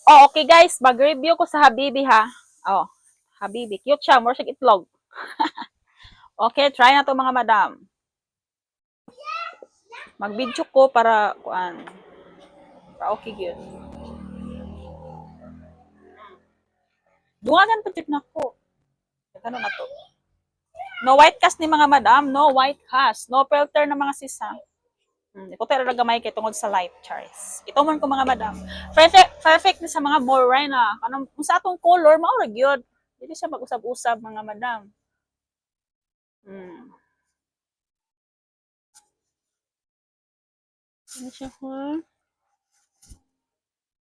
Oh, okay guys, mag-review ko sa Habibi ha. Oh, Habibi, cute siya, more siya itlog. Okay, try na to mga madam. Mag-video ko para okay gyud. Dungagan pa jud nako. Ano na to? No white cast ni mga madam, no white cast, no filter na mga sisa. Ito pero gamay kay tungod sa light, Charis. Ito man ko mga madam. Perfect ni sa mga moray na. Kanang sa atong color mao ra gyud. Dili siya mag-usab-usab mga madam. Ano siya ha?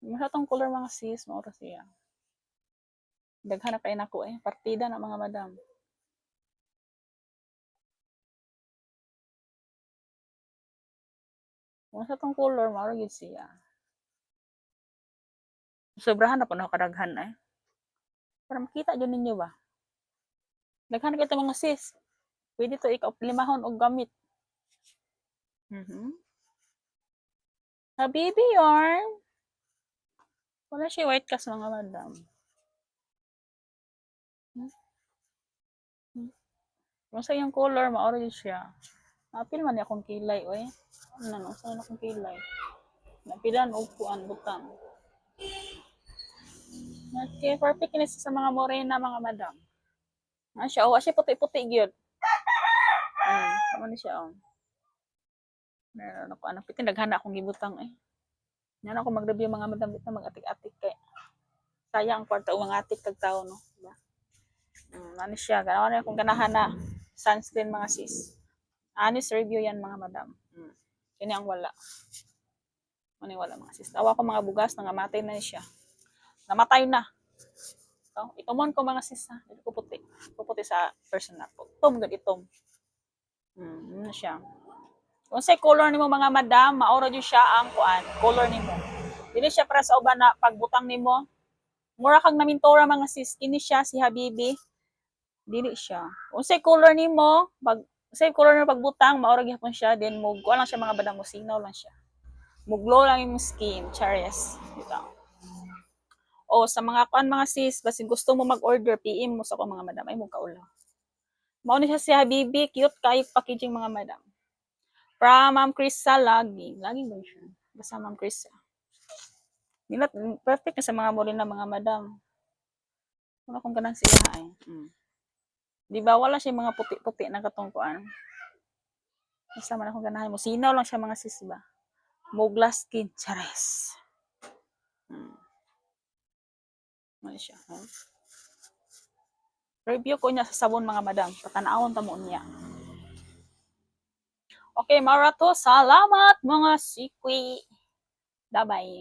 Masa tong color mga sis, mao ra siya. Daghan na kay nako partida na mga madam. Masa tong color mao ra gyud siya. Sobrahan na po na kadaghan Para makita jud ninyo ba. Daghan kay mga sis. Pwede to ika-limahon og gamit. Habibi yarn. Wala siya white cast mga madam. Kung sa yung color, ma-orange siya. Napil man akong kilay, oy. Ano, saan akong kilay? Napilan o kuan, butang. Okay, perfect ini sa mga morena, mga madam. Ano siya, oh, siya puti-puti gyud. Ano ni siya, oh. Meron ako, pitin, naghana akong gibutang, Yan ako mag-review mga madam, dito mag-atik-atik kay. Sayang ang kwarta mga atik tag tao, no? Diba? Ano siya, ganawa na akong ganahan na sunscreen mga sis. Honest review yan mga madam. Yun ang wala. Ano wala mga sis. Tawa ko mga bugas, nangamatay na siya. Namatay na. So, itomon ko mga sis ha. Ito ko puti. Puputi sa personal ko. Itom gud itom. Ano siya. Kung sa color nimo mga madam, maura jud siya ang color nimo. Dili siya para sa uban na pagbutang nimo. Mura kang namintora mga sis. Kini siya si Habibi. Dili siya. Kung sa color nimo, sa color nimo pagbutang, maura gyapon siya. Then mo lang siya mga badang, mo sinaw lang siya. Muglo lang yung skin, Charis. Dito. O sa mga mga sis, basi gusto mo mag-order, PM mo sa ko mga madam, ay mo kaulaw. Mao ni siya si Habibi, cute kayo packaging mga madam. From Ma'am Krisa laging ba siya? Basta Ma'am Krisa. Nila perfect na sa mga morena mga madam. Wala kong ganang siya Di ba wala siya mga puti-puti na katungkuan. Basta man akong ganahan mo. Sinaw lang siya mga sis ba. Mugla skin, Charis. Ano siya, Review ko niya sa sabon mga madam. Patanawon ta mo niya. Okay, marato. Salamat mga sikwi. Bye-bye.